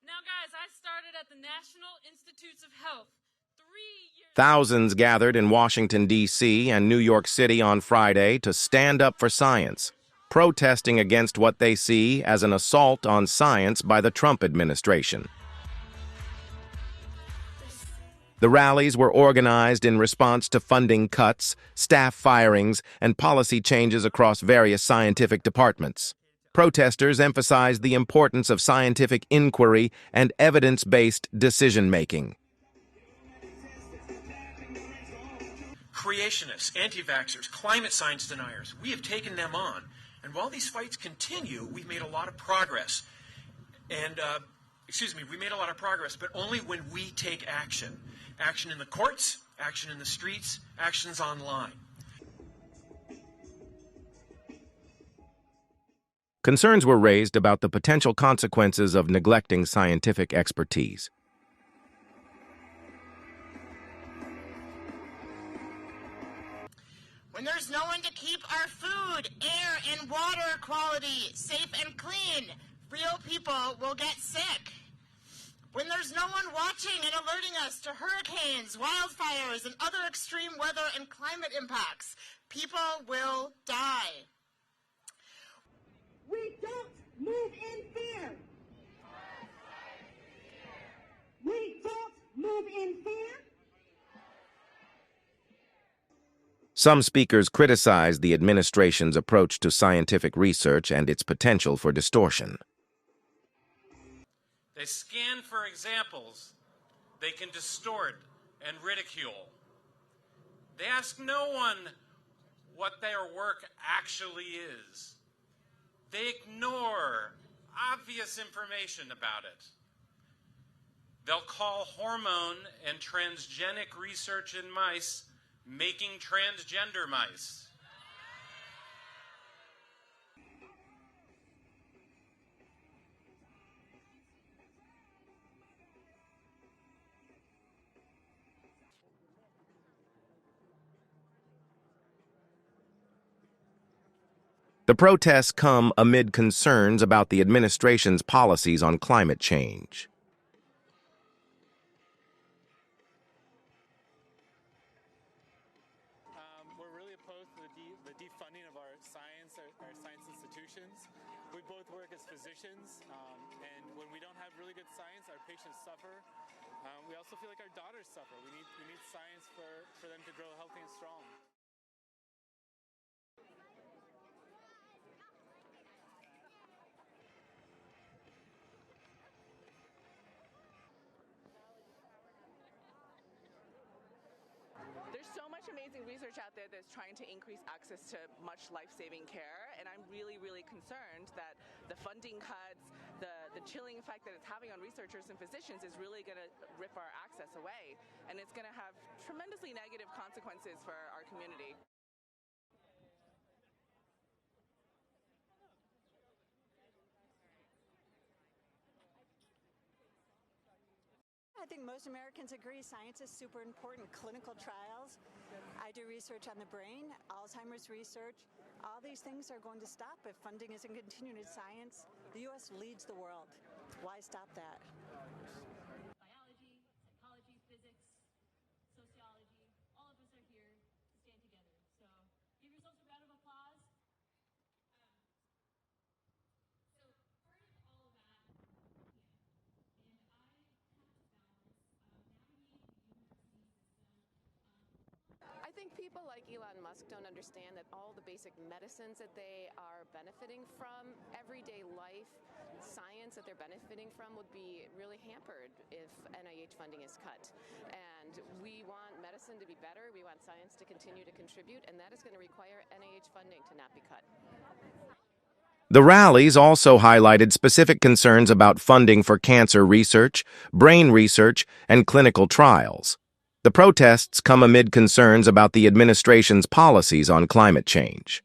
Now, guys, I started at the National Institutes of Health 3 years. Thousands gathered in Washington, D.C. and New York City on Friday to stand up for science, protesting against what they see as an assault on science by the Trump administration. The rallies were organized in response to funding cuts, staff firings, and policy changes across various scientific departments. Protesters emphasized the importance of scientific inquiry and evidence-based decision-making. Creationists, anti-vaxxers, climate science deniers, we have taken them on. And while these fights continue, we've made a lot of progress. We made a lot of progress, but only when we take action. Action in the courts, action in the streets, actions online. Concerns were raised about the potential consequences of neglecting scientific expertise. When there's no one to keep our food, air, and water quality safe and clean, real people will get sick. When there's no one watching and alerting us to hurricanes, wildfires, and other extreme weather and climate impacts, people will die. We don't move in fear. We don't move in fear. Some speakers criticized the administration's approach to scientific research and its potential for distortion. They scan for examples they can distort and ridicule. They ask no one what their work actually is. They ignore obvious information about it. They'll call hormone and transgenic research in mice making transgender mice. The protests come amid concerns about the administration's policies on climate change. We're really opposed to the defunding of our science institutions. We both work as physicians, and when we don't have really good science, our patients suffer. We also feel like our daughters suffer. We need science for them to grow healthy and strong. There's so much amazing research out there that's trying to increase access to much life-saving care, and I'm really, really concerned that the funding cuts, the chilling effect that it's having on researchers and physicians is really going to rip our access away, and it's going to have tremendously negative consequences for our community. I think most Americans agree science is super important. Clinical trials. I do research on the brain, Alzheimer's research. All these things are going to stop if funding isn't continued in science. The U.S. leads the world. Why stop that? Biology, psychology, physics, sociology, all of us are here to stand together. So give yourselves a round of applause. I think people like Elon Musk don't understand that all the basic medicines that they are benefiting from, everyday life, science that they're benefiting from would be really hampered if NIH funding is cut. And we want medicine to be better, we want science to continue to contribute, and that is going to require NIH funding to not be cut. The rallies also highlighted specific concerns about funding for cancer research, brain research, and clinical trials. The protests come amid concerns about the administration's policies on climate change.